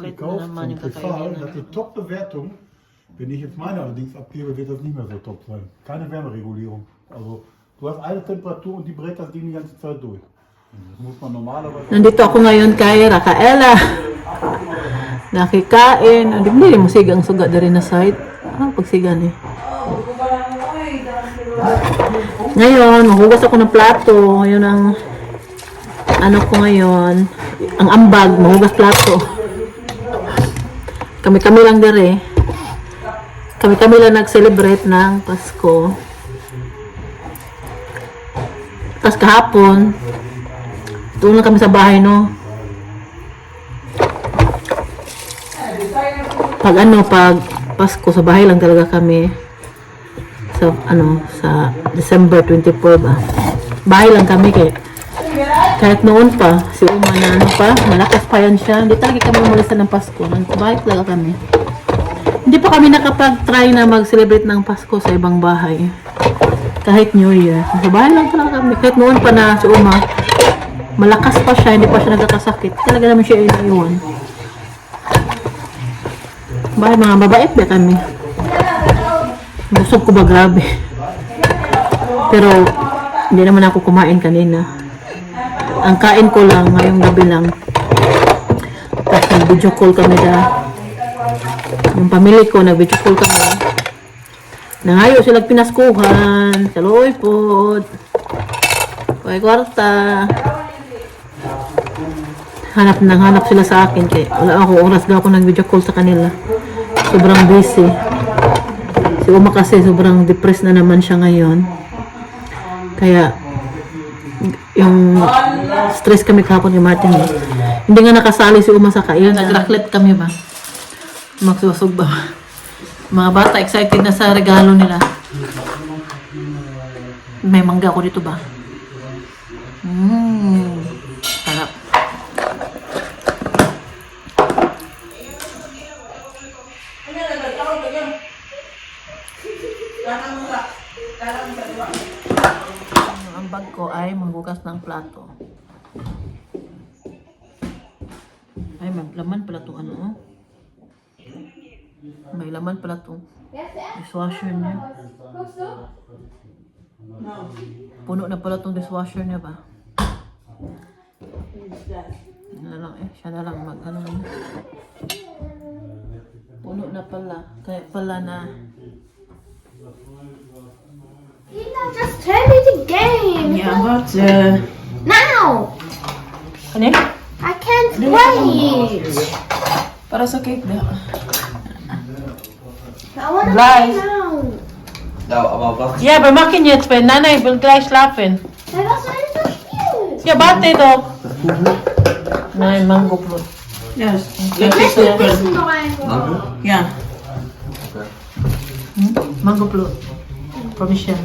gekauft zum TV, das ist Top-Bewertung. Wenn ich jetzt meine allerdings abgebe, wird das nicht mehr so top sein. Keine Wärmeregulierung. Also du hast eine Temperatur und die brät das Ding die ganze Zeit durch. Das muss man normalerweise... Nandito ako ngayon kay Rafaela. Nakikain. Hindi mo sigang suga dari na side. Pagsigan eh. Ngayon, mahugas ako ng plato. Ngayon ang ano ko ngayon. Ang ambag, mahugas plato. Kami-kami lang dire. Kami-kami lang nag-celebrate ng Pasko. Tapos kahapon, doon lang kami sa bahay, no? Pag Pasko, sa bahay lang talaga kami. Sa December 24 ba? Bahay lang kami kahit noon pa, si Uma na malakas pa yan siya. Hindi talaga kami umulisan ng Pasko. Bahay talaga kami. Hindi pa kami nakapag-try na mag-celebrate ng Pasko sa ibang bahay. Kahit New Year. Sa bahay lang talaga kami. Kahit noon pa na si Uma, malakas pa siya, hindi pa siya nagkakasakit. Talaga naman siya iniiwan. Bahay mga mabait ba kami? Busog ko ba grabe? Pero hindi naman ako kumain kanina. Ang kain ko lang ngayong gabi lang. Tapos nag-video call kami yung pamilya ko, nag-video call kami. Nangayo sila pinaskuhan. Saloy po. Kuya kwarta. Hanap sila sa akin. Kaya wala ako oras daw ako nag-video call sa kanila. Sobrang busy. Si Uma kasi sobrang depressed na naman siya ngayon. Kaya yung stress kami kahapon ni Martin. Hindi nga nakasali si Uma sa kain. Nag-raclette kami ba? Magsusog ba? Mga bata excited na sa regalo nila. May mangga ko dito ba? Sarap. Ang bag ko ay maghugas ng plato. Ay, may laman pala itong ano. May laman pala itong dishwasher niya. Puno na pala itong dishwasher niya ba? Siya na lang mag-ano. Puno na pala. Kaya pala na. Just tell me the game. Yeah, but Now. ano? I can't wait. Para sa cake na. I want to Blij. play now. Nou, allemaal wachten. Ja, we maken jetzt, wenn Nana will gleich schlafen. Dat was so cute. Ja, warte doch. Nein, Mango Blut. Ja, Das ist Nog even. ja. Mango Blut. Voor Michelle.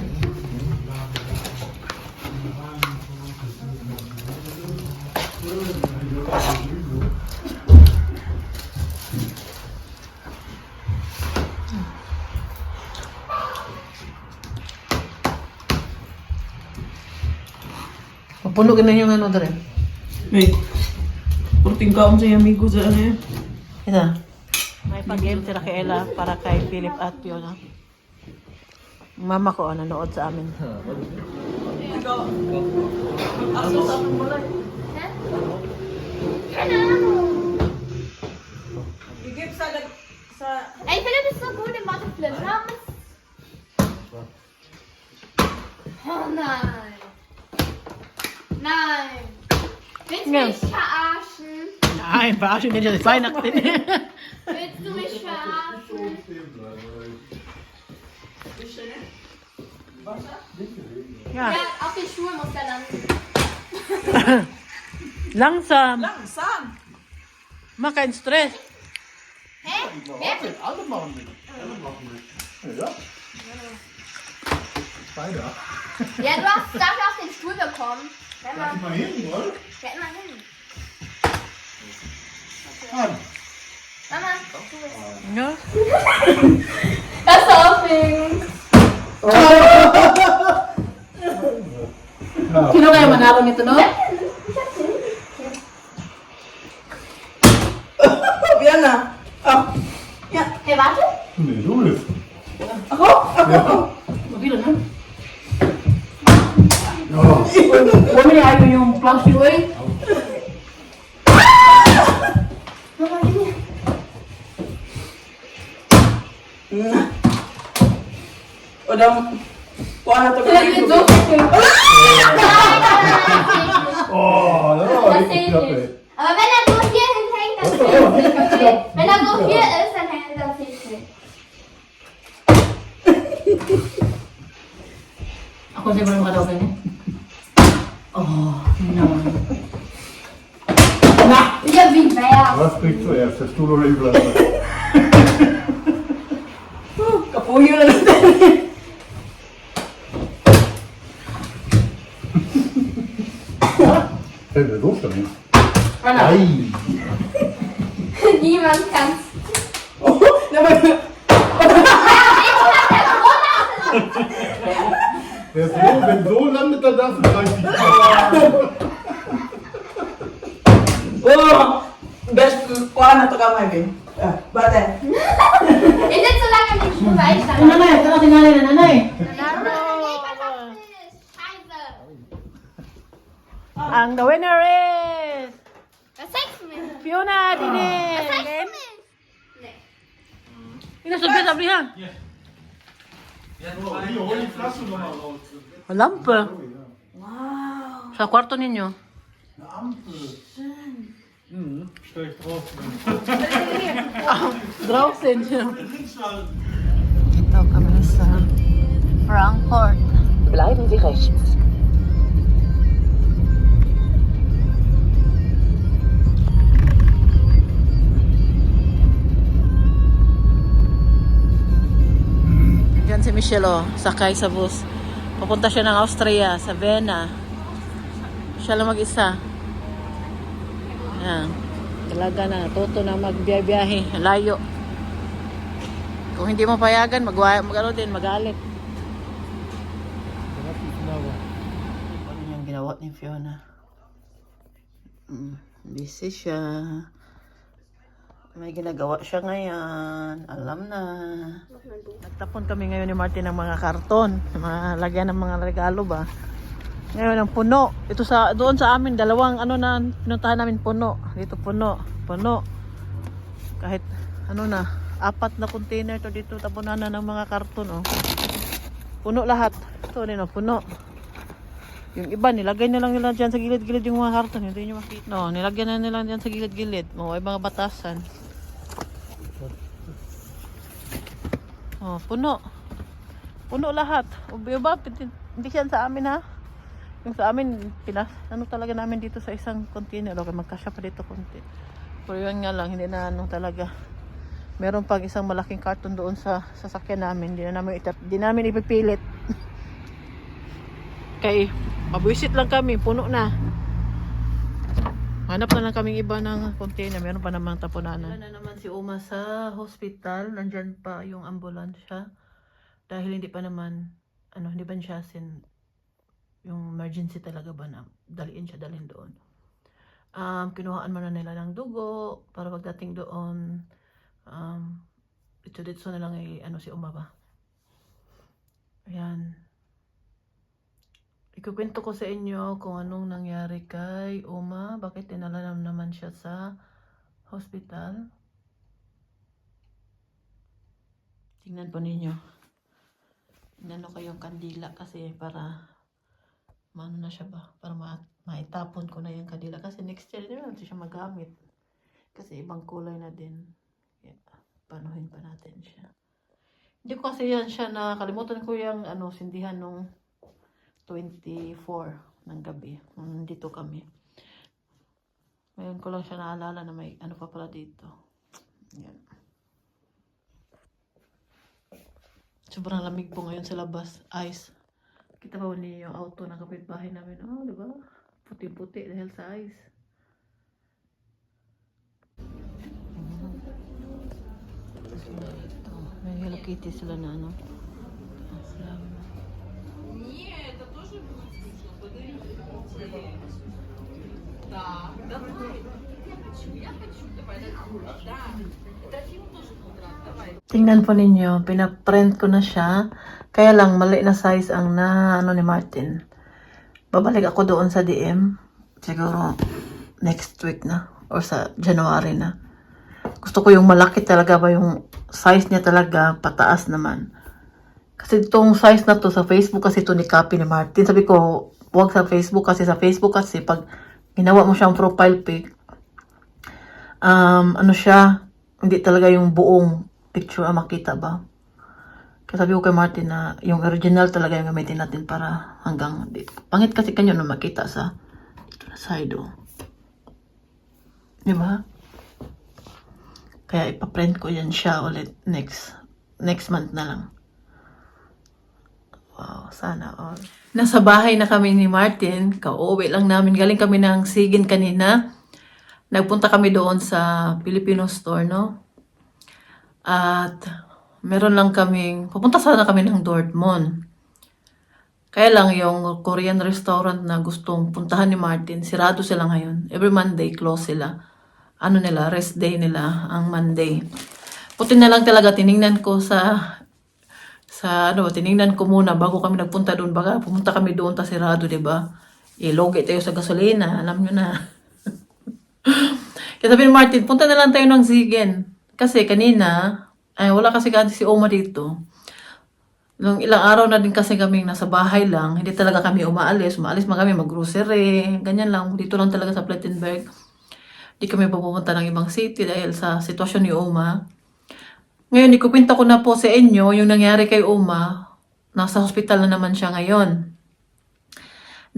Puno ka na yung ano doon. Wait. Porting kaon sa amigo sa ano yun. Ito. May pag-game si Rafaela para kay Philip at Fiona. Mama ko nanood sa amin. Ey, Philipp ist so gut in Mathe Flintern. Oh nein. Nein. Willst du Ja. mich verarschen? Nein, verarschen nicht, das ist Weihnachten. Willst du mich verarschen? Ja, Ja, auf den Schuhen muss er landen. langsam. Langsam! Mach keinen Stress. Hä? Wer? Alle machen mit. Alle machen mit. Ja. Beide. Ja, du hast dafür auf den Stuhl bekommen. Wenn Lass man, mal hin, oder? ja, immer hin. Mann. Mama, du bist. Ja. Das ist aufregend. Sino kaya manalo nito, no? Yan Yan na. Ah. Yan. Hey, warte. Nee, du bist. Ako? Ako? Mabilan na. Ja. Huwag mo niya ayaw yung plastic oil. Mama, gib mir. Oder, kuha na to. Das wird so viel. Oh, das war Das richtig sehe knapp, ich. ey. Aber wenn er nur hier hinhängt, dann zählt es nicht. Wenn er nur hier ist, dann hängt er das nicht. Ako sa'yo mo makadaw ka niya. Oh, no. Ja, wie wär's? Was kriegst du erst, der Stuhl oder die Flasche? Kapuyo na natin. Hey, wer durfte nicht? Ano? Ei! Niemand kann's. Oh, naman. Der so, wenn so landet, dann darfst du gleich nicht. Oh, best, kuha na to kamay, babe. Ah, bate. Ihr sitzt so lange nicht schon, weil ich Ang dann. nanay, ito natin nanay na nanay. Scheiße. Ang the winner is Was sagst du mir? Fiona Was Dine. sagst du mir? Nee. Inasabi sabi ha. Hier, hol die Flasche nochmal raus. Lampe. Wow. Sa kwarto ninyo. Eine Ampel. Mhm, stell ich drauf. Draußen. Dito kami sa Frankfurt. Bleiben Sie rechts. Diyan si Michelle, oh, sakay sa bus. Papunta siya ng Austria, sa Vienna. Siya lang mag-isa. Yan. Talaga na, natuto na magbiyahe. Layo. Kung hindi mo payagan, mag-ano din, magalit. Ano yung ginawa ni Fiona? Busy siya. May ginagawa siya ngayon. Alam na. Nagtapon kami ngayon ni Martin ng mga karton. Mga lagyan ng mga regalo ba. Ngayon ang puno. Ito sa doon sa amin dalawang ano na pinuntahan namin puno. Dito puno, puno. Kahit ano na, 4 na container to dito tapunan na ng mga karton oh. Puno lahat. Ito din oh, puno. Yung iba nilagay na lang nila diyan sa gilid-gilid yung mga karton, hindi niyo makita. No, nilagyan na nila diyan sa gilid-gilid. Mga mga batasan. Oh, puno. Puno lahat. Ubi-uba, hindi siya sa amin ha. Yung sa amin, ano talaga namin dito sa isang container. Okay, magkasya pa dito konti. Pero yun nga lang, hindi na ano talaga. Meron pang isang malaking karton doon sa sasakyan namin. Hindi namin ipipilit. Kaya, mabuisit lang kami. Puno na. Hanap na lang kaming iba ng container. Meron pa namang tapunanan. Wala na naman si Uma sa hospital. Nandyan pa yung ambulansya. Dahil hindi pa naman, hindi ba siya yung emergency talaga ba na dalhin doon. Kinuhaan mo na nila ng dugo para pagdating doon, dito na lang si Uma ba. Ayan. Ikukwento ko sa inyo kung anong nangyari kay Uma, bakit dinala naman siya sa hospital. Tingnan po ninyo. Inano ko yung kandila kasi para maano na siya ba, para maitapon ko na yung kandila kasi next year din natin siya magamit kasi ibang kulay na din. Yeah, panuhin pa natin siya. Hindi ko kasi yan siya nakalimutan ko yung sindihan nung 24 ng gabi. Dito kami. Ngayon ko lang siya naalala na may pa pala dito. Yan. Sobrang lamig po ngayon sa labas. Ice. Kita ba niyo yung auto ng kapitbahay namin? Oh, di ba? Puti-puti dahil sa ice. Ito. May Hello Kitty sila na Tingnan po ninyo, pinaprint ko na siya. Kaya lang, mali na size ang ni Martin. Babalik ako doon sa DM. Siguro, next week na. Or sa January na. Gusto ko yung malaki talaga ba yung size niya talaga, pataas naman. Kasi itong size na to sa Facebook kasi ito ni copy ni Martin. Sabi ko, huwag sa Facebook kasi pag ginawa mo siyang profile pic, siya, hindi talaga yung buong picture ang makita ba. Kaya sabi ko kay Martin na yung original talaga yung gamitin natin para hanggang dito. Pangit kasi kanyo na makita sa dito na side Di ba? Kaya ipaprint ko yan siya ulit next month na lang. Wow, sana all. Nasa bahay na kami ni Martin. Kauwi lang namin. Galing kami ng Sigin kanina. Nagpunta kami doon sa Filipino store, no? At meron lang pupunta sana kami ng Dortmund. Kaya lang yung Korean restaurant na gustong puntahan ni Martin, sirado sila ngayon. Every Monday, close sila. Rest day nila ang Monday. Puti na lang talaga, tiningnan ko tiningnan ko muna bago kami nagpunta doon. Baka pumunta kami doon, ta sirado, diba? Ilogi tayo sa gasolina, alam nyo na. Kaya sabi ni Martin, punta na lang tayo ng Zigen. Kasi kanina, wala kasi si Oma dito. Nung ilang araw na din kasi kami nasa bahay lang, hindi talaga kami umaalis. Umaalis man kami mag-grocery, ganyan lang. Dito lang talaga sa Plettenberg. Hindi kami pupunta ng ibang city dahil sa sitwasyon ni Oma. Ngayon, ikukwento ko na po sa inyo yung nangyari kay Oma. Nasa hospital na naman siya ngayon.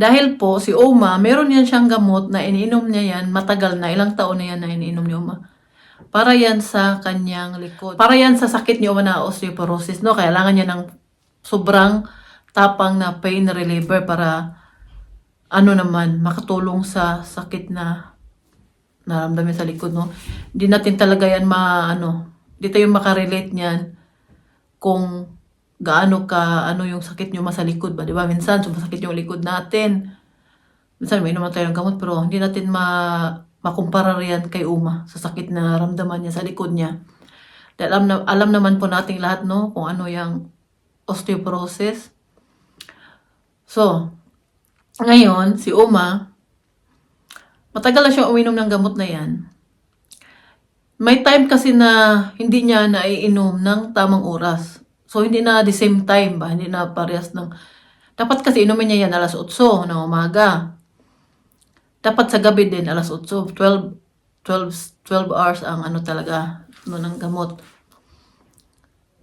Dahil po, si Oma, meron yan siyang gamot na iniinom niya yan, matagal na, ilang taon na yan na iniinom ni Oma. Para yan sa kanyang likod. Para yan sa sakit ni Oma na osteoporosis, no? Kailangan niya ng sobrang tapang na pain reliever para, makatulong sa sakit na naramdamin sa likod, no? Hindi natin talaga yan hindi tayo makarelate niyan kung gaano yung sakit nyo sa likod ba, di ba? Minsan, sumasakit yung likod natin. Minsan, may naman tayo ng gamot, pero hindi natin makumpara yan kay Uma sa sakit na ramdaman niya sa likod niya. Dahil alam naman po nating lahat, no, kung ano yung osteoporosis. So, ngayon, si Uma, matagal na siya uminom ng gamot na yan. May time kasi na hindi niya naiinom ng tamang oras. So, hindi na the same time ba? Hindi na parehas ng... Dapat kasi inumin niya yan alas 8 ng umaga. Dapat sa gabi din alas 8. 12 hours ang ng gamot.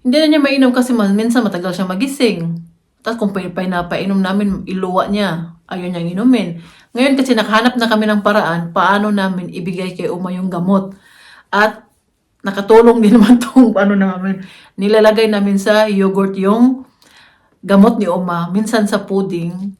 Hindi na niya mainom kasi minsan matagal siya magising. Tapos kung pinapainom namin, iluwa niya. Ayaw niyang inumin. Ngayon kasi nakahanap na kami ng paraan paano namin ibigay kay Uma yung gamot. At nakatulong din naman itong nilalagay namin sa yogurt yung gamot ni Oma. Minsan sa pudding,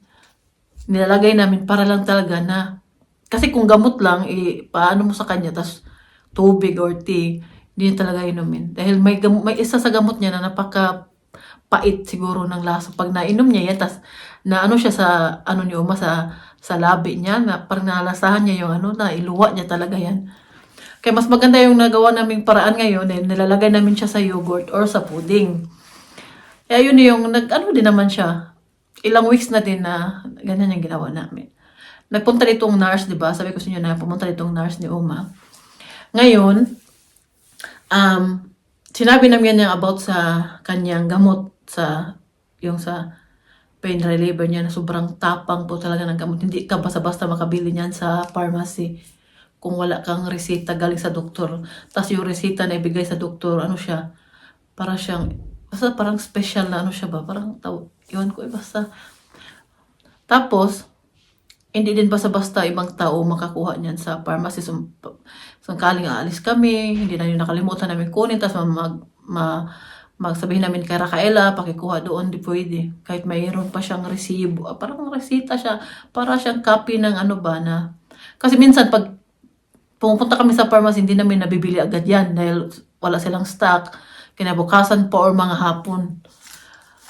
nilalagay namin para lang talaga na, kasi kung gamot lang, paano mo sa kanya, tas tubig or tea, hindi niya talaga inumin. Dahil may isa sa gamot niya na napaka-pait siguro ng lasa. Pag nainom niya yan, tas siya sa, ni Oma, sa labi niya, na parang nalasahan niya yung na iluwa niya talaga yan. Kaya mas maganda yung nagawa naming paraan ngayon, nilalagay namin siya sa yogurt or sa pudding. Kaya yun yung, din naman siya. Ilang weeks na din na ganyan yung ginawa namin. Nagpunta ditong nurse, di ba? Sabi ko sa inyo na pumunta ditong nurse ni Uma. Ngayon, sinabi namin niya about sa kanyang gamot, sa pain reliever niya na sobrang tapang po talaga ng gamot. Hindi ka basta-basta makabili niyan sa pharmacy. Kung wala kang resita galing sa doktor. Tapos yung resita na ibigay sa doktor, siya? Parang special na siya ba? Parang yun ko basta. Tapos, hindi din basta-basta ibang tao makakuha niyan sa pharmacy. Sangkaling aalis kami, hindi na yun nakalimutan namin kunin. Tapos magsabihin namin kay Rafaela, pakikuha doon, di pwede. Kahit mayroon pa siyang resibo. Parang resita siya. Para siyang copy ng Kasi minsan pag pumupunta kami sa pharmacy, hindi namin nabibili agad yan dahil wala silang stock. Kinabukasan pa or mga hapon.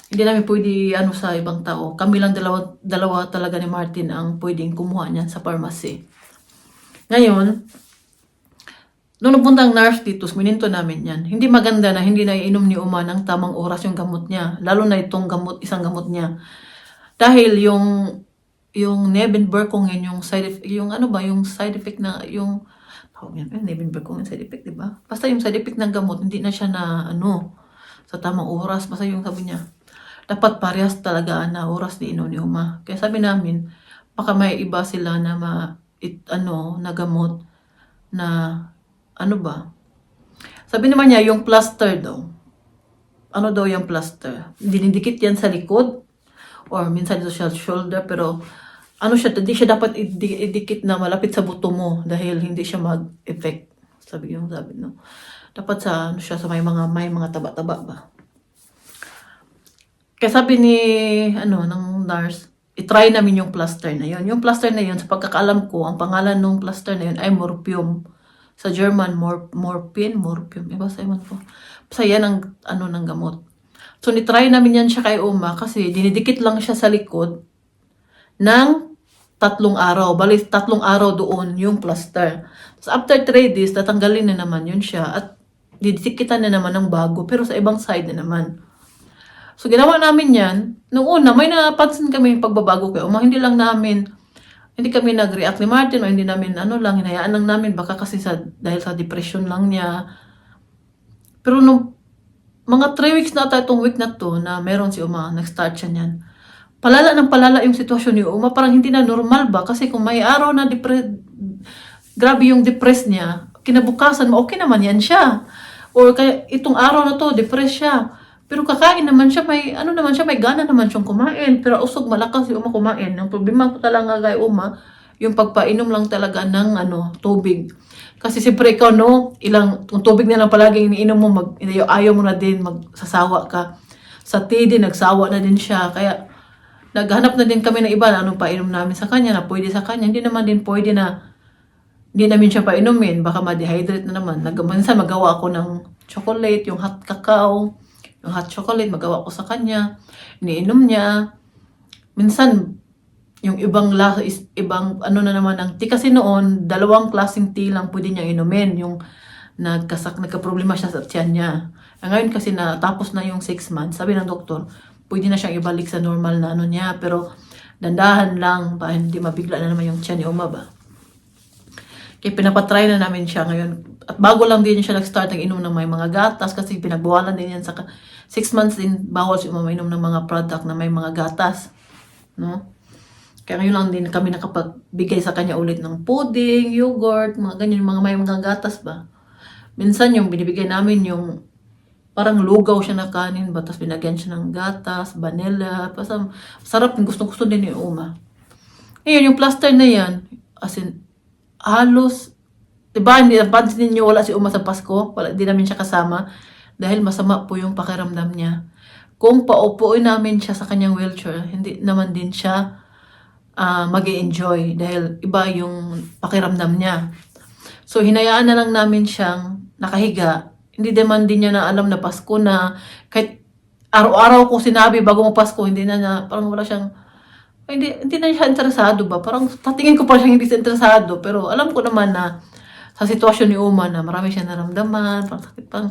Hindi namin pwede sa ibang tao. Kami lang dalawa talaga ni Martin ang pwedeng kumuha niyan sa pharmacy. Ngayon, Nung nagpunta ang nurse dito, mininto namin yan. Hindi maganda na hindi naiinom ni Uma ng tamang oras yung gamot niya. Lalo na itong gamot, isang gamot niya. Dahil yung Nebenberkungen, yung side effect, yung ano ba, yung side effect na, yung, Nebenberkungen side effect, di ba? Basta yung side effect ng gamot, hindi na siya na, sa tamang oras. Basta yung sabi niya, dapat parehas talaga na oras ni inom ni Uma. Kaya sabi namin, baka may iba sila na na gamot na, ano ba? Sabi naman niya, yung plaster daw. Ano daw yung plaster? Dinidikit yan sa likod or minsan sa shoulder, pero hindi siya dapat idikit na malapit sa buto mo dahil hindi siya mag-effect. Sabi, no? Dapat sa may mga taba-taba ba? Kaya sabi ng nurse, itry namin yung plaster na yun. Yung plaster na yun, sa pagkakaalam ko, ang pangalan ng plaster na yun ay morphium. Sa German, morphine. Basta yun po. Basta yan ng gamot. So, nitry namin yan siya kay Uma kasi dinidikit lang siya sa likod ng 3 araw. Bali, 3 araw doon yung plaster. So, after 3 days, tatanggalin na naman yun siya at didikitan na naman ng bago pero sa ibang side na naman. So, ginawa namin yan. Noong una, may napansin kami yung pagbabago kay Uma. Hindi kami nag-react ni Martin o hindi namin hinayaan lang namin baka kasi dahil sa depression lang niya. Pero nung mga 3 weeks na itong week na to na meron si Uma, nag-start siya niyan. Palala yung sitwasyon ni Uma, parang hindi na normal ba? Kasi kung may araw na grabe yung depressed niya, kinabukasan okay naman yan siya. Or kaya itong araw na to, depressed siya. Pero kakain naman siya, may gana naman siyang kumain. Pero usog malakas si Uma kumain. Ang problema ko talaga kay Uma, yung pagpainom lang talaga ng tubig. Kasi siyempre ikaw, kung tubig na lang palagi iniinom mo, ayaw mo na din, magsasawa ka. Sa tea din, nagsawa na din siya. Kaya, naghanap na din kami ng iba na anong painom namin sa kanya, na pwede sa kanya. Hindi naman din pwede na, hindi namin siya painumin. Baka ma-dehydrate na naman. Minsan magawa ako ng chocolate, yung hot cacao, yung hot chocolate, magawa ko sa kanya. Iniinom niya. Minsan, yung ibang ng tea. Kasi noon, 2 klaseng tea lang pwede niya inumin. Yung nagka-problema siya sa tiyan niya. Ngayon kasi tapos na yung 6 months, sabi ng doktor, pwede na siyang ibalik sa normal na niya. Pero, dandahan lang, hindi mabigla na naman yung tiyan ni Uma ba. Kaya pinapatry na namin siya ngayon. At bago lang din siya nag-start ng inom ng may mga gatas kasi pinagbawalan din yan sa 6 months din bawal siya umainom ng mga product na may mga gatas. No? Kaya ngayon lang din kami nakapagbigay sa kanya ulit ng pudding, yogurt, mga ganyan, mga may mga gatas ba. Minsan yung binibigay namin yung parang lugaw siya na kanin ba, tapos binagyan siya ng gatas, vanilla, sarap, gusto din ni Uma. Ngayon, yung plaster na yan, as in, halos, diba, hindi napansin ninyo, wala si Uma sa Pasko, hindi namin siya kasama, dahil masama po yung pakiramdam niya. Kung paupuin namin siya sa kanyang wheelchair, hindi naman din siya mag-i-enjoy dahil iba yung pakiramdam niya. So, hinayaan na lang namin siyang nakahiga. Hindi naman din niya na alam na Pasko na kahit araw-araw ko sinabi bago mo Pasko, parang wala siyang, hindi na siya interesado ba? Parang tatingin ko pa siyang hindi siya interesado. Pero alam ko naman na sa sitwasyon ni Uma na marami siya naramdaman, parang sakit pang.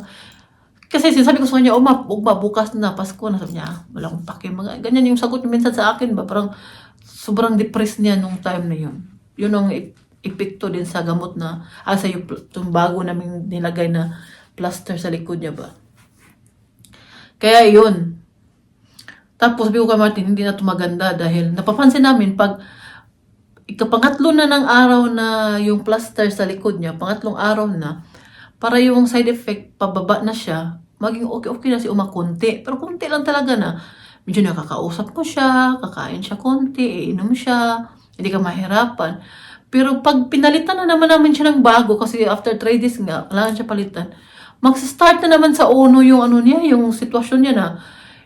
Kasi sinasabi ko sa kanya, Uma, bukas na Pasko na. Sabi niya, wala akong pake. Ganyan yung sagot niya minsan sa akin ba? Parang sobrang depressed niya nung time na yun. Yun ang epekto din sa gamot na, sa yung bago namin nilagay na plaster sa likod niya ba. Kaya yun. Tapos sabi ko kay Martin, hindi na ito maganda dahil napapansin namin pag ikapangatlo na ng araw na yung plaster sa likod niya, pangatlong araw na, para yung side effect, pababa na siya, maging okay na si Uma konti. Pero konti lang talaga na. Medyo nakakausap ko siya, kakain siya konti, iinom siya, hindi ka mahirapan. Pero pag pinalitan na naman namin siya ng bago, kasi after 3 days nga, kailangan siya palitan, mag-start na naman sa uno yung yung sitwasyon niya na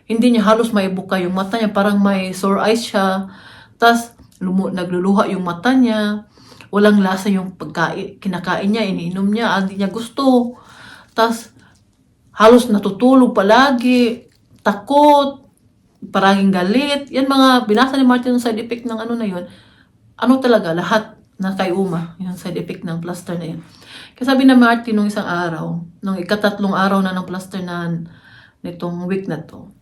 hindi niya halos maibuka yung mata niya, parang may sore eyes siya, tas nagluluha yung mata niya, walang lasa yung kinakain niya, iniinom niya, hindi niya gusto. Tas halos natutulog palagi, takot, paranging galit. Yan mga binasa ni Martin yung side effect ng na yun. Talaga, lahat na kay Uma, yung side effect ng plaster na yun. Kasi sabi na Martin nung isang araw, nung ikatatlong araw na ng plaster na nitong week na to,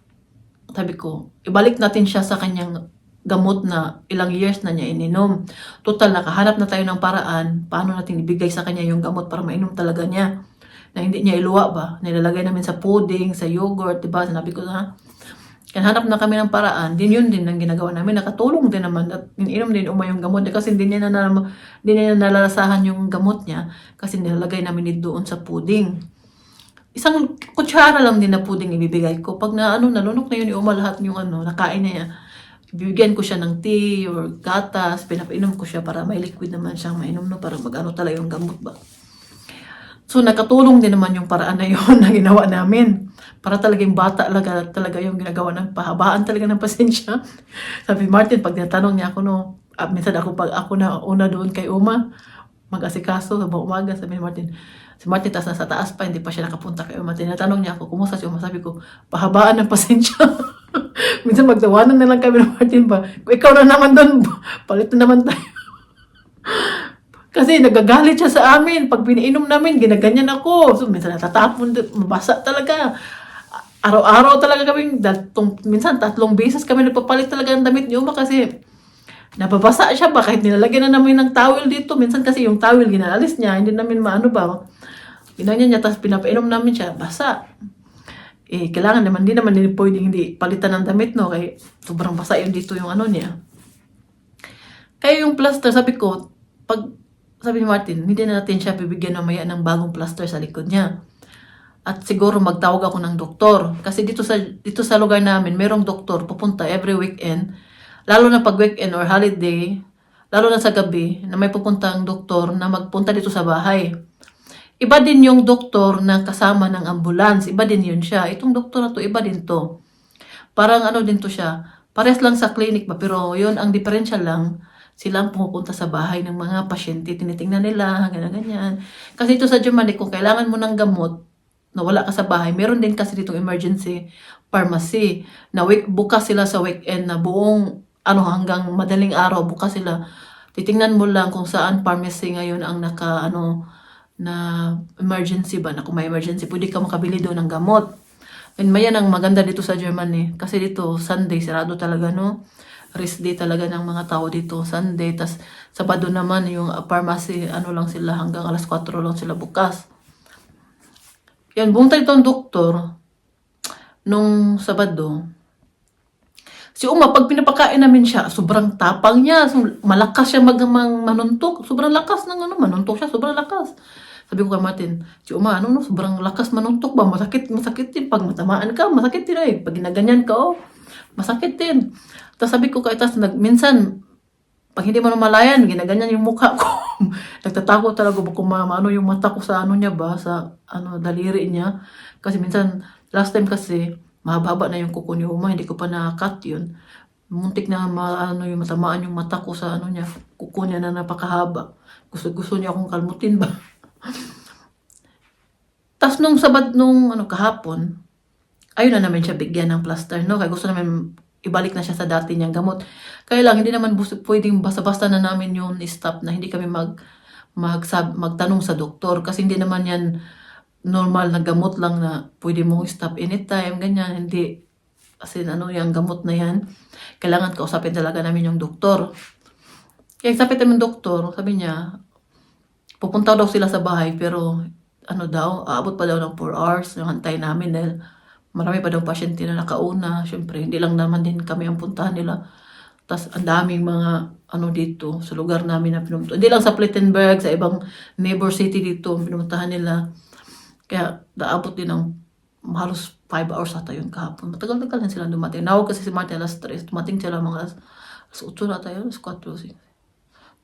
sabi ko, ibalik natin siya sa kanyang gamot na ilang years na niya ininom. Total, nakahanap na tayo ng paraan paano natin ibigay sa kanya yung gamot para mainom talaga niya. Na hindi niya iluwa ba? Nilalagay namin sa pudding, sa yogurt, diba? Sinabi ko na, kaya hanap na kami ng paraan. Yun din ang ginagawa namin. Nakatulong din naman at ininom din yung gamot niya kasi hindi niya nalalasahan yung gamot niya kasi nilalagay namin doon sa pudding. Isang kutsara lang din na pudding ibibigay ko. Pag nalunok na yun ni Uma lahat yung nakain niya, bibigyan ko siya ng tea or gatas, pinapainom ko siya para may liquid naman siyang mainom para talaga yung gamot ba. So nakatulong din naman yung paraan na yun na ginawa namin. Para talagang bata talaga yung ginagawa ng pahabaan talaga ng pasensya. Sabi Martin, pag natanong niya ako minsan pag ako na una doon kay Uma, mag-asikaso, habang umaga, sabi ni Martin, si Martin tas nasa taas pa, hindi pa siya nakapunta kay Uma. Tinatanong niya ako, kumusta si Uma? Sabi ko, pahabaan ng pasensya. Minsan magtawanan na lang kami ng Martin ba, kung ikaw na naman doon, palit na naman tayo. Kasi nagagalit siya sa amin. Pag piniinom namin, ginaganyan ako. So minsan natatapon, mabasa talaga. Araw-araw talaga kami, minsan 3 beses kami nagpapalit talaga ng damit ni Uma kasi nababasa siya ba kahit nilalagyan na namin ng towel dito. Minsan kasi yung towel ginaalis niya, hindi namin maano ba. Ginanyan niya, tapos pinapainom namin siya, basa. Kailangan naman, hindi pwedeng hindi palitan ng damit, no? Kaya sobrang basa yun dito yung niya. Kaya yung plaster, sabi ni Martin, hindi na natin siya bibigyan mamaya ng bagong plaster sa likod niya. At siguro magtawag ako ng doktor. Kasi dito sa lugar namin, merong doktor pupunta every weekend. Lalo na pag weekend or holiday, lalo na sa gabi, na may pupuntang doktor na magpunta dito sa bahay. Iba din yung doktor na kasama ng ambulance. Iba din yun siya. Itong doktor na to, iba din to. Parang din to siya. Parehas lang sa clinic ba, pero yun ang differential lang. Sila ang pumupunta sa bahay ng mga pasyente. Tinitingnan nila, ganyan. Kasi ito sa Germany, kung kailangan mo ng gamot, na wala ka sa bahay, meron din kasi ditong emergency pharmacy. Na bukas sila sa weekend na buong hanggang madaling araw, bukas sila. Titingnan mo lang kung saan pharmacy ngayon ang na emergency ba, na kung may emergency, pwede ka makabili doon ng gamot. And mayan ang maganda dito sa Germany. Kasi dito, Sunday, sarado talaga, no? Rest day talaga ng mga tao dito, Sunday. Tas Sabado naman, yung pharmacy, lang sila, hanggang alas 4 lang sila bukas. Yan, bumunta dito ang doktor, nung Sabado. Si Uma, pag pinapakain namin siya, sobrang tapang niya. Malakas siya manuntok. Sobrang lakas ng manuntok siya. Sobrang lakas. Sabi ko kay Martin, si Uma, sobrang lakas manuntok ba? Masakit din. Pag matamaan ka, masakit din . Pag ginaganyan ka, masakit din. Tapos sabi ko kay minsan, pag hindi mo namalayan, ginaganyan yung mukha ko. Nagtatakot talaga ba kung yung mata ko sa niya ba, sa daliri niya. Kasi minsan, last time kasi, mahaba na yung kuko ni Uma, hindi ko pa na-cut yun. Muntik na yung matamaan yung mata ko sa niya, kuko niya na napakahaba. Gusto niya akong kalmutin ba? Tapos nung kahapon, ayun na namin siya bigyan ng plaster, no? Kaya gusto namin ibalik na siya sa dati niyang gamot. Kaya lang, hindi naman pwedeng basta-basta na namin yung stop na hindi kami magtanong sa doktor. Kasi hindi naman yan normal na gamot lang na pwede mong stop anytime, ganyan. Hindi, kasi yung gamot na yan, kailangan kausapin talaga namin yung doktor. Kaya sabi namin doktor, sabi niya, pupunta daw sila sa bahay, pero aabot pa daw ng 4 hours yung hantay namin dahil marami pa daw pasyente na nakauna. Siyempre, hindi lang naman din kami ang puntahan nila. Tapos, ang daming mga dito sa lugar namin na pinuntahan. Hindi lang sa Plettenberg, sa ibang neighbor city dito, pinuntahan nila. Kaya, naabot din ng halos 5 hours ata yung kahapon. Matagal-tagal na sila dumating. Nawag kasi si Martin alas 3. Dumating sila mga alas 8 na tayo, alas 4.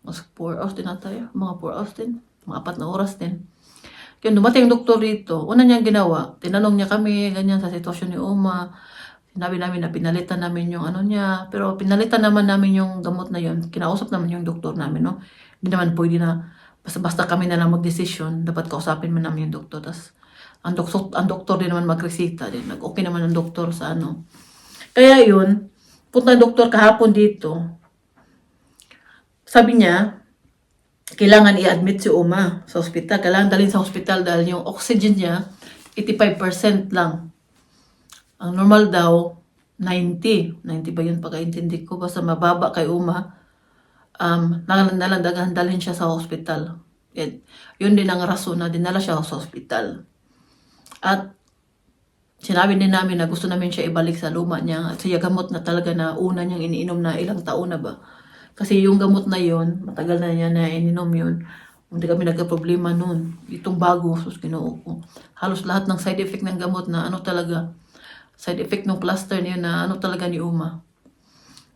Mas 4 hours din na tayo. Mga 4 hours din. Mga 4 na oras din. Kaya dumating yung doktor dito. Una niyang ginawa, tinanong niya kami, ganyan sa sitwasyon ni Uma. Sinabi namin na pinalitan namin yung niya. Pero pinalitan naman namin yung gamot na yun. Kinausap naman yung doktor namin, no? Hindi naman pwede na, basta kami na lang mag-desisyon. Dapat kausapin mo namin yung doktor. Tapos, ang doktor din naman magresita din. Okay naman ang doktor sa Kaya yun, punta ang doktor kahapon dito. Sabi niya, kailangan i-admit si Uma sa ospital. Kailangan dalhin sa ospital dahil yung oxygen niya, 85% lang. Ang normal daw, 90. 90 ba yun pagkaintindi ko? Basta mababa kay Uma. Nalandagahan dalhin siya sa ospital. Yun din ang rason na dinala siya sa ospital. At sinabi din namin na gusto namin siya ibalik sa luma niya. At siya gamot na talaga na una niyang iniinom na ilang taon na ba. Kasi yung gamot na yun, matagal na niya na ininom yun. Hindi kami nagka-problema nun. Itong bago, sus Ginoo ko. Halos lahat ng side effect ng gamot na ano talaga. Side effect ng plaster niya na ano talaga ni Uma.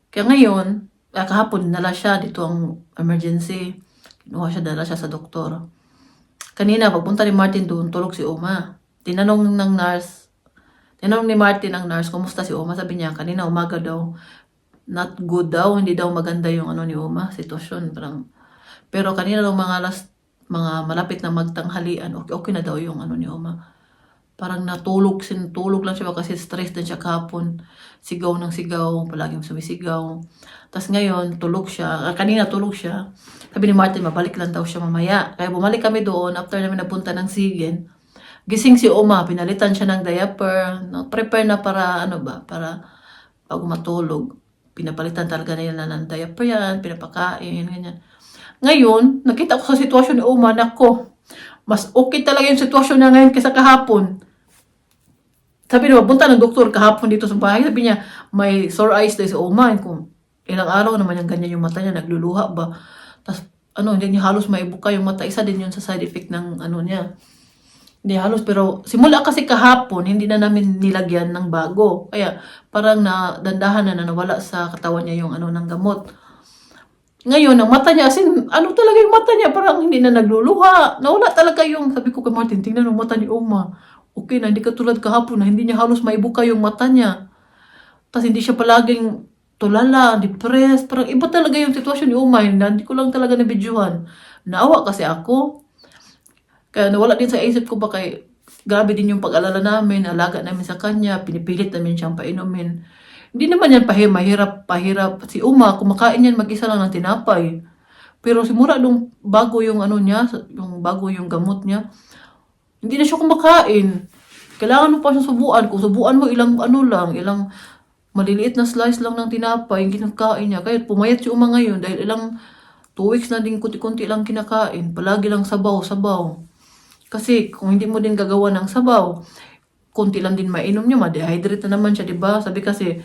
Kaya ngayon, kahapon dinala siya dito ang emergency. Kinuha siya, dala siya sa doktor. Kanina, pagpunta ni Martin doon, tulog si Uma. Tinanong ni Martin ang nurse, kumusta si Uma? Sabi niya, kanina umaga daw, not good daw, hindi daw maganda yung ano ni Uma, sitwasyon. Pero kanina daw mga malapit na magtanghalian, okay na daw yung ano ni Uma. Parang tulog lang siya kasi stress din siya kahapon. Sigaw ng sigaw, palaging sumisigaw. Tapos ngayon, tulog siya. Kanina tulog siya. Sabi ni Martin, mabalik lang daw siya mamaya. Kaya bumalik kami doon after namin napunta ng Sigen. Gising si Uma, pinalitan siya ng diaper. Prepare na para para pag matulog. Pinapalitan talaga nila ng diaper yan, pinapakain, ganyan. Ngayon, nakita ko sa sitwasyon ni Uma, nako, mas okay talaga yung sitwasyon niya ngayon kaysa kahapon. Sabi niya, punta ng doktor kahapon dito sa bahay. Sabi niya, may sore eyes daw si Uma. Kung ilang araw naman yung ganyan yung mata niya, nagluluha ba. Tapos, hindi niya halos maibuka yung mata. Isa din yun sa side effect ng niya. Hindi halos, pero simula kasi kahapon, hindi na namin nilagyan ng bago. Kaya, parang dandahan na nawala sa katawan niya yung ng gamot. Ngayon, ang mata niya, talaga yung mata niya, parang hindi na nagluluha. Nawala talaga yung, sabi ko kay Martin, tingnan yung mata ni Uma. Okay na, hindi katulad kahapon na hindi niya halos maibuka yung mata niya. Tapos hindi siya palaging tulala, depressed. Parang iba talaga yung sitwasyon ni Uma. Hindi ko lang talaga nabidyohan. Naawa kasi ako. Kaya nawala din sa isip ko ba grabe din yung pag-alala namin, alaga namin sa kanya, pinipilit namin siyang painumin. Hindi naman yan mahirap. Si Uma, kumakain yan mag-isa lang ng tinapay. Pero simula nung bago yung bago yung gamot niya, hindi na siya kumakain. Kailangan mo pa siya subuan. Kung subuan mo ilang maliliit na slice lang ng tinapay, yung kinakain niya. Kaya pumayat si Uma ngayon dahil 2 weeks na din kunti-kunti lang kinakain. Palagi lang sabaw. Kasi kung hindi mo din gagawa ng sabaw, kunti lang din mainom niya, ma-dehydrate na naman siya, diba? Sabi kasi,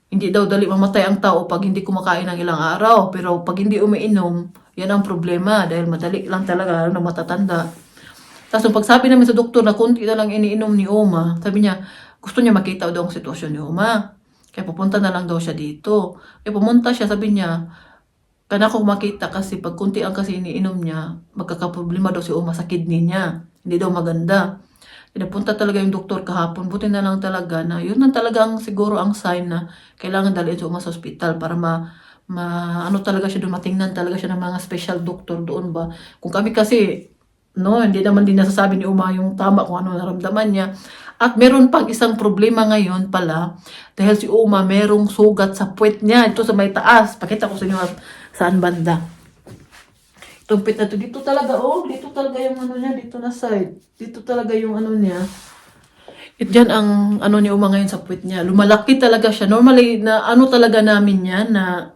hindi daw dali mamatay ang tao pag hindi kumakain ng ilang araw. Pero pag hindi umiinom, yan ang problema dahil madali lang talaga na matatanda. Tapos nung pagsabi namin sa doktor na kunti na lang iniinom ni Uma, sabi niya, gusto niya makita daw ang sitwasyon ni Uma. Kaya pupunta na lang daw siya dito. Kaya pumunta siya, sabi niya, kana ko makita kasi pag kunti ang kasi iniinom niya, magkakaproblema daw si Uma sa kidney niya. Hindi daw maganda. Pinapunta talaga yung doktor kahapon. Buti na lang talaga na yun na talaga siguro ang sign na kailangan dalhin si Uma sa ospital para talaga siya doon, matingnan talaga siya ng mga special doctor doon ba. Kung kami kasi, hindi naman din nasasabi ni Uma yung tama kung ano naramdaman niya. At meron pang isang problema ngayon pala, dahil si Uma merong sugat sa puwet niya. Ito sa may taas. Pakita ko sa inyo saan banda. Itong puwet na ito. Dito talaga yung niya. Dito na side. Dito talaga yung niya. Diyan ang ni Uma ngayon sa puwet niya. Lumalaki talaga siya. Normally, na talaga namin yan na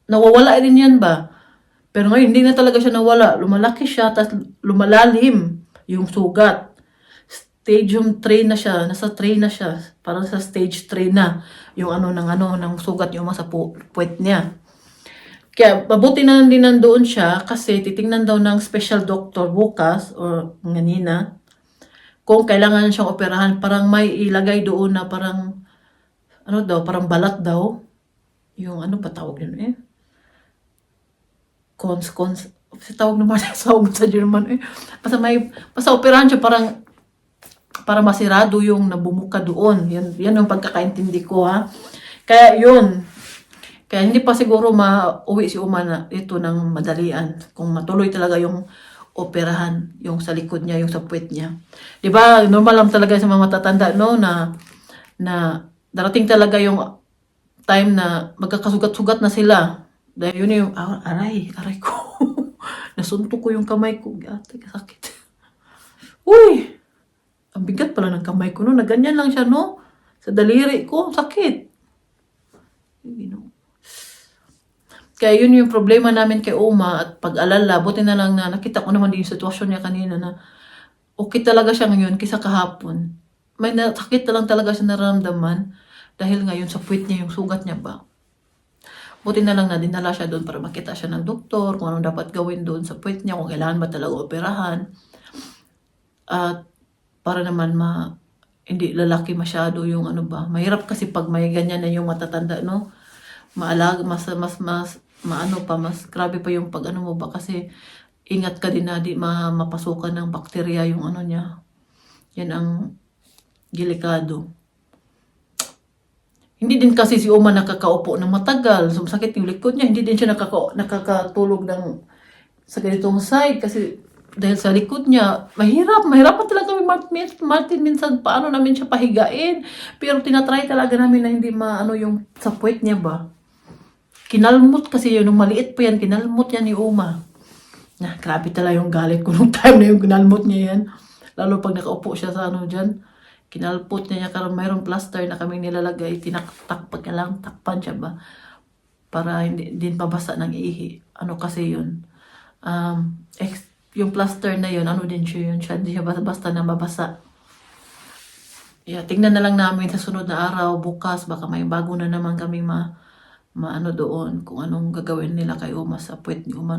nawawala din yan ba? Pero ngayon, hindi na talaga siya nawala. Lumalaki siya, tapos lumalalim yung sugat. Stadium 3 na siya. Nasa 3 na siya. Parang sa stage 3 na yung ng sugat yung sa puwet niya. Kaya mabuti na din nandoon siya kasi titingnan daw ng special doctor bukas o ganina kung kailangan siyang operahan. Parang may ilagay doon na parang parang balat daw. Yung pa tawag yun tawag naman sa German basta operahan siya para masirado yung nabumuka doon. Yan yung pagkakaintindi ko Kaya yun. Kaya hindi pa siguro mauwi si Uma na ito ng madalian. Kung matuloy talaga yung operahan, yung sa likod niya, yung sa puwet niya. Diba, normal lang talaga sa mga matatanda, na darating talaga yung time na magkakasugat-sugat na sila. Dahil yun yung, aray ko. Nasuntok ko yung kamay ko. Ate, sakit. Uy! Ang bigat pala ng kamay ko, no? Na ganyan lang siya, no? Sa daliri ko, sakit. Kaya yun yung problema namin kay Uma at pag-alala, buti na lang na nakita ko naman din yung sitwasyon niya kanina na okay talaga siya ngayon kaysa kahapon. May sakit na lang talaga siya nararamdaman dahil ngayon sa puwit niya yung sugat niya ba. Buti na lang na dinala siya doon para makita siya ng doktor kung anong dapat gawin doon sa puwit niya, kung kailangan ba talaga operahan. At para naman hindi lalaki masyado yung ano ba. Mahirap kasi pag may ganyan na yung matatanda, no? Maalag, mas grabe pa yung pag ano mo ba kasi ingat ka din na di mapasukan ng bakterya yung ano niya. Yan ang delikado. Hindi din kasi si Uma nakakaupo ng matagal. Sumasakit yung likod niya. Hindi din siya nakakatulog sa ganitong side kasi dahil sa likod niya, mahirapan talaga kami Martin minsan paano namin siya pahigain. Pero tinatry talaga namin na hindi maano yung sa puwet niya ba. Kinalmot kasi yun, nung maliit pa yan, kinalmot yan ni Uma. Grabe talaga yung galit ko nung time na yung kinalmot niya yan. Lalo pag nakaupo siya sa ano dyan, kinalpot niya karon mayroong plaster na kaming nilalagay, takpan siya ba? Para hindi din mabasa ng ihi. Ano kasi yun? Yung plaster na yun, ano din siya yun? Hindi siya basta na mabasa. Yeah, tingnan na lang namin sa sunod na araw, bukas, baka may bago na naman kaming maano doon kung anong gagawin nila kay Uma sa puwet ni Uma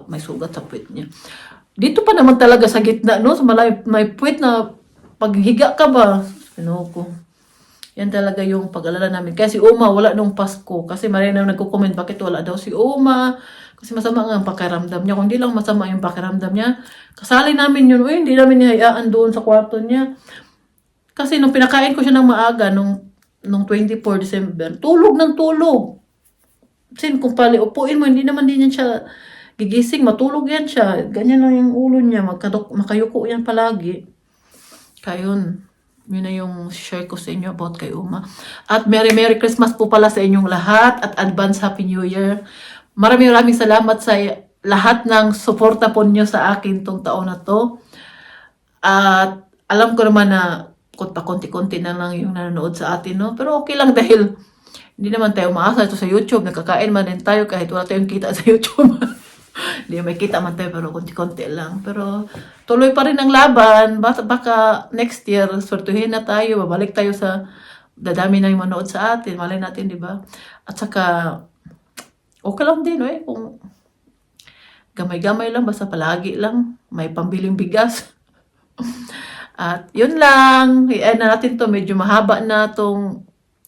may sugat sa puwet niya. Dito pa naman talaga sa gitna, no? Sa may puwet na paghiga ka ba? Ko. Yan talaga yung pag-alala namin. Kaya si Uma wala nung Pasko. Kasi maraming na nagko-comment bakit wala daw si Uma. Kasi masama nga ang pakiramdam niya. Kung hindi lang masama yung pakiramdam niya, kasali namin yun. Hindi namin nihayaan doon sa kwarto niya. Kasi nung pinakain ko siya ng maaga, nung 24 December, tulog ng tulog. Sin, kung pali upuin mo, hindi naman din yan siya gigising, matulog yan siya. Ganyan lang yung ulo niya, makayuko yan palagi. Kaya yun na yung share ko sa inyo about kay Uma. At Merry Christmas po pala sa inyong lahat at advance Happy New Year. Maraming salamat sa lahat ng suporta po niyo sa akin tong taon na to. At alam ko naman na konti-konti na lang yung nanonood sa atin, no? Pero okay lang dahil hindi naman tayo umaasa ito sa YouTube. Nakakain man din tayo kahit wala tayong kita sa YouTube. Hindi may kita man tayo pero konti-konti lang. Pero tuloy pa rin ang laban. Baka next year, swertuhin na tayo. Babalik tayo sa dadami na yung manood sa atin. Malay natin, di ba? At saka, okay lang din, eh. Kung gamay-gamay lang, basta palagi lang. May pambiling bigas. At yun lang. I-end na natin to. Medyo mahaba na tong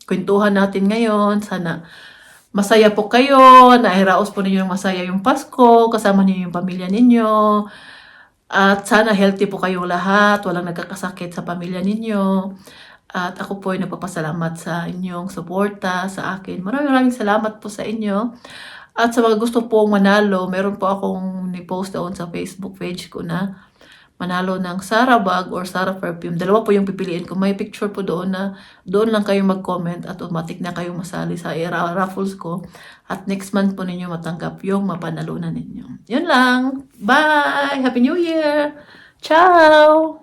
kwentuhan natin ngayon. Sana masaya po kayo. Nairaos po ninyo ng masaya yung Pasko. Kasama niyo yung pamilya ninyo. At sana healthy po kayong lahat. Walang nagkakasakit sa pamilya ninyo. At ako po ay nagpapasalamat sa inyong suporta sa akin. Maraming salamat po sa inyo. At sa mga gusto pong manalo, meron po akong ni-post doon sa Facebook page ko na manalo ng Sara bag or Sara perfume. Dalawa po yung pipiliin ko. May picture po doon na doon lang kayo mag-comment at automatic na kayo masali sa raffles ko. At next month po ninyo matanggap yung mapanalunan ninyo. Yun lang. Bye! Happy New Year! Ciao!